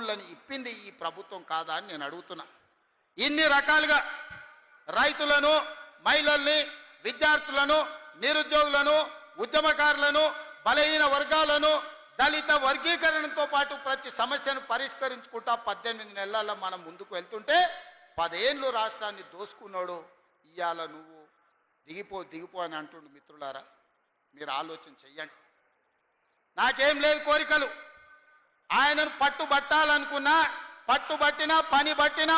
హామీలను ఇప్పింది ఈ ప్రభుత్వం కాదా అని నేను అడుగుతున్నా. ఇన్ని రకాలుగా రైతులను, మహిళల్ని, విద్యార్థులను, నిరుద్యోగులను, ఉద్యమకారులను, బలహీన వర్గాలను, దళిత వర్గీకరణతో పాటు ప్రతి సమస్యను పరిష్కరించుకుంటా 18 నెలల్లో మనం ముందుకు వెళ్తుంటే 10 ఏళ్ళు రాష్ట్రాన్ని దోసుకున్నాడు. ఇవాళ నువ్వు దిగిపో అని అంటుండు. మిత్రులారా, మీరు ఆలోచన చెయ్యండి. నాకేం లేదు కోరికలు. ఆయనను పట్టుబట్టాలనుకున్నా, పట్టుబట్టినా, పని బట్టినా,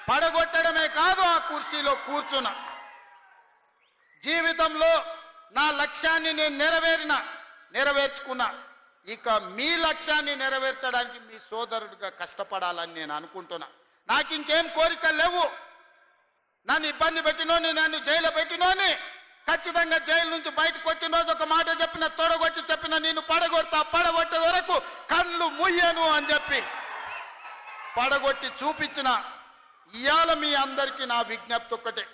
పడగొట్టడమే కాదు ఆ కుర్చీలో కూర్చున్నా. జీవితంలో నా లక్ష్యాన్ని నేను నెరవేర్చుకున్నా. ఇక మీ లక్ష్యాన్ని నెరవేర్చడానికి మీ సోదరుడిగా కష్టపడాలని నేను అనుకుంటున్నా. నాకు ఇంకేం కోరికలు లేవు. నన్ను ఇబ్బంది పెట్టినోని, నన్ను జైలు పెట్టినోని ఖచ్చితంగా జైలు నుంచి బయటకు వచ్చిన రోజు ఒక మాట చెప్పిన, తొడగొట్టి చెప్పిన, నిన్ను పడగొట్టే వరకు కళ్ళు ముయ్యను అని చెప్పి పడగొట్టి చూపించిన. ఇవాళ మీ అందరికీ నా విజ్ఞప్తి ఒక్కటే,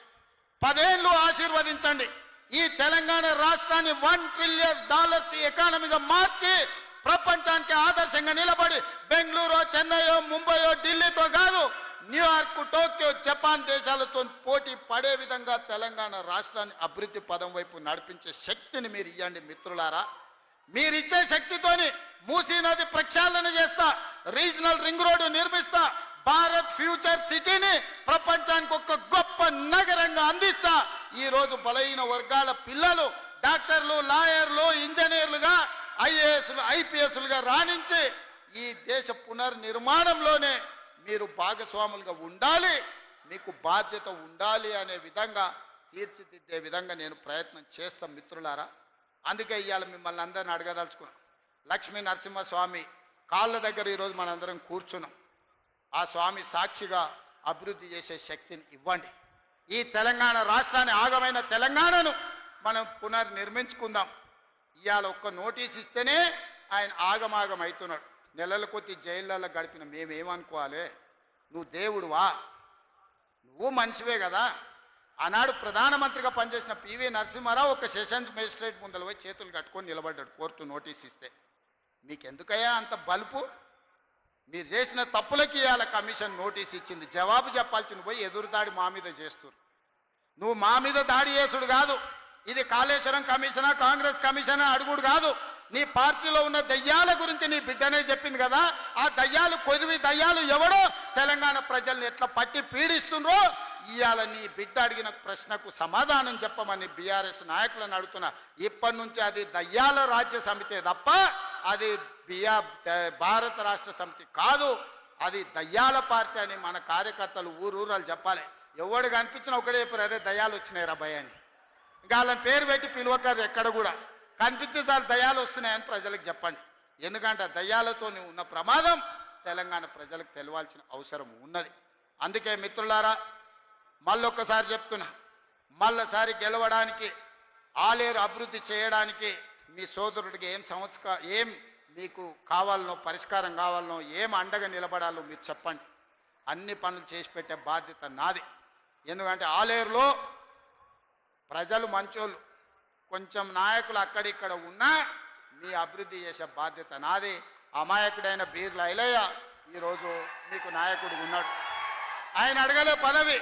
10 ఏళ్ళు ఆశీర్వదించండి. ఈ తెలంగాణ రాష్ట్రాన్ని $1 ట్రిలియన్ ఎకానమీగా మార్చి ప్రపంచానికి ఆదర్శంగా నిలబడి బెంగళూరు, చెన్నైయో, ముంబైయో, ఢిల్లీతో కాదు, న్యూయార్క్, టోక్యో, జపాన్ దేశాలతో పోటీ పడే విధంగా తెలంగాణ రాష్ట్రాన్ని అభివృద్ధి పదం వైపు నడిపించే శక్తిని మీరు ఇవ్వండి మిత్రులారా. మీరిచ్చే శక్తితోని మూసీ నది ప్రక్షాళన చేస్తా, రీజనల్ రింగ్ రోడ్డు నిర్మిస్తా, భారత్ ఫ్యూచర్ సిటీని ప్రపంచానికి ఒక గొప్ప నగరంగా అందిస్తా. ఈ రోజు బలహీన వర్గాల పిల్లలు డాక్టర్లు, లాయర్లు, ఇంజనీర్లుగా, ఐఏఎస్లు, ఐపీఎస్లుగా రాణించి ఈ దేశ పునర్నిర్మాణంలోనే మీరు భాగస్వాములుగా ఉండాలి, మీకు బాధ్యత ఉండాలి అనే విధంగా తీర్చిదిద్దే విధంగా నేను ప్రయత్నం చేస్తాం మిత్రులారా. అందుకే ఇవాళ మిమ్మల్ని అందరిని అడగదలుచుకున్నాం. లక్ష్మీ నరసింహస్వామి కాళ్ళ దగ్గర ఈరోజు మనందరం కూర్చున్నాం. ఆ స్వామి సాక్షిగా అభివృద్ధి చేసే శక్తిని ఇవ్వండి. ఈ తెలంగాణ రాష్ట్రాన్ని, ఆగమైన తెలంగాణను మనం పునర్నిర్మించుకుందాం. ఇవాళ ఒక్క నోటీస్ ఇస్తేనే ఆయన ఆగమాగం అవుతున్నాడు. నెలల కొద్ది జైళ్ళల్లో గడిపిన మేమేమనుకోవాలి? నువ్వు దేవుడువా? నువ్వు మనిషివే కదా. ఆనాడు ప్రధానమంత్రిగా పనిచేసిన పివి నరసింహారావు ఒక సెషన్స్ మేజిస్ట్రేట్ ముందర పోయి చేతులు కట్టుకొని నిలబడ్డాడు కోర్టు నోటీస్ ఇస్తే. మీకెందుకయ్యా అంత బలుపు? మీరు చేసిన తప్పులకి ఇవాళ కమిషన్ నోటీస్ ఇచ్చింది. జవాబు చెప్పాల్సింది పోయి ఎదురుదాడి మా మీద చేస్తున్నారు. నువ్వు మా మీద దాడి చేసుడు కాదు, ఇది కాళేశ్వరం కమిషనా, కాంగ్రెస్ కమిషనా అడుగుడు కాదు. నీ పార్టీలో ఉన్న దయ్యాల గురించి నీ బిడ్డనే చెప్పింది కదా. ఆ దయ్యాలు, కొద్ది దయ్యాలు ఎవడో తెలంగాణ ప్రజల్ని ఎట్లా పట్టి పీడిస్తుండ్రో ఇవాళ నీ బిడ్డ అడిగిన ప్రశ్నకు సమాధానం చెప్పమని బీఆర్ఎస్ నాయకులను అడుగుతున్నా. ఇప్పటి నుంచి అది దయ్యాల రాజ్య సమితే తప్ప అది భారత రాష్ట్ర సమితి కాదు, అది దయ్యాల పార్టీ అని మన కార్యకర్తలు ఊరూరాలు చెప్పాలి. ఎవడు కనిపించినా ఒకటే చెప్పారు, అరే దయ్యాలు వచ్చినాయి రా భయ అని. ఇంకా వాళ్ళని పేరు పెట్టి పిలువకారు ఎక్కడ కూడా. కనిపిస్తే చాలు దయ్యాలు వస్తున్నాయని ప్రజలకు చెప్పండి. ఎందుకంటే దయ్యాలతో ఉన్న ప్రమాదం తెలంగాణ ప్రజలకు తెలవాల్సిన అవసరం ఉన్నది. అందుకే మిత్రులారా, మళ్ళొక్కసారి చెప్తున్నా, మళ్ళసారి గెలవడానికి, ఆలేరు అభివృద్ధి చేయడానికి మీ సోదరుడికి ఏం మీకు కావాలనో, పరిష్కారం కావాలనో, ఏం అండగా నిలబడాలో మీరు చెప్పండి. అన్ని పనులు చేసి పెట్టే బాధ్యత నాది. ఎందుకంటే ఆలేరులో ప్రజలు మంచోళ్ళు, కొంచెం నాయకులు అక్కడిక్కడ ఉన్నా మీ అభివృద్ధి చేసే బాధ్యత నాది. అమాయకుడైన బీర్ల ఐలయ్య ఈరోజు మీకు నాయకుడు ఉన్నాడు. ఆయన అడగలే పదవి,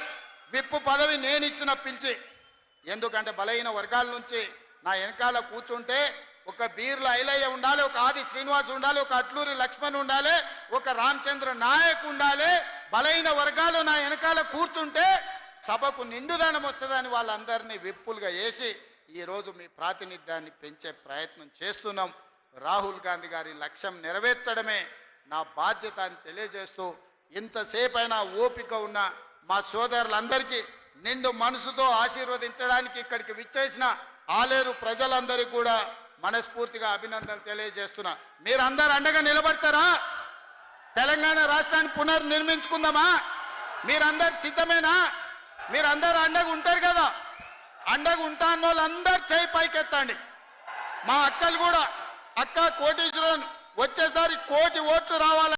విప్పు పదవి నేను ఇచ్చిన పిలిచి. ఎందుకంటే బలహీన వర్గాల నుంచి నా వెనకాల కూర్చుంటే ఒక బీర్ల ఐలయ్య ఉండాలి, ఒక ఆది శ్రీనివాస్ ఉండాలి, ఒక అట్లూరి లక్ష్మణ్ ఉండాలి, ఒక రామచంద్ర నాయక్ ఉండాలి. బలహీన వర్గాలు నా వెనకాల కూర్చుంటే సభకు నిండుదనం వస్తుందని వాళ్ళందరినీ విప్పులుగా వేసి ఈరోజు మీ ప్రాతినిధ్యాన్ని పెంచే ప్రయత్నం చేస్తున్నాం. రాహుల్ గాంధీ గారి లక్ష్యం నెరవేర్చడమే నా బాధ్యత అని తెలియజేస్తూ, ఇంతసేపైనా ఓపిక ఉన్న మా సోదరులందరికీ నిండు మనసుతో ఆశీర్వదించడానికి ఇక్కడికి విచ్చేసిన ఆలేరు ప్రజలందరికీ కూడా మనస్ఫూర్తిగా అభినందనలు తెలియజేస్తున్నా. మీరందరూ అండగా నిలబడతారా? తెలంగాణ రాష్ట్రాన్ని పునర్నిర్మించుకుందామా? మీరందరు సిద్ధమేనా? మీరందరూ అండగా ఉంటారు కదా. అండగా ఉంటా అన్న వాళ్ళందరూ చేయి పైకెత్తండి. మా అక్కలు కూడా, అక్క కోటీశ్వరన్ వచ్చేసారి 1 కోటి ఓట్లు రావాలి.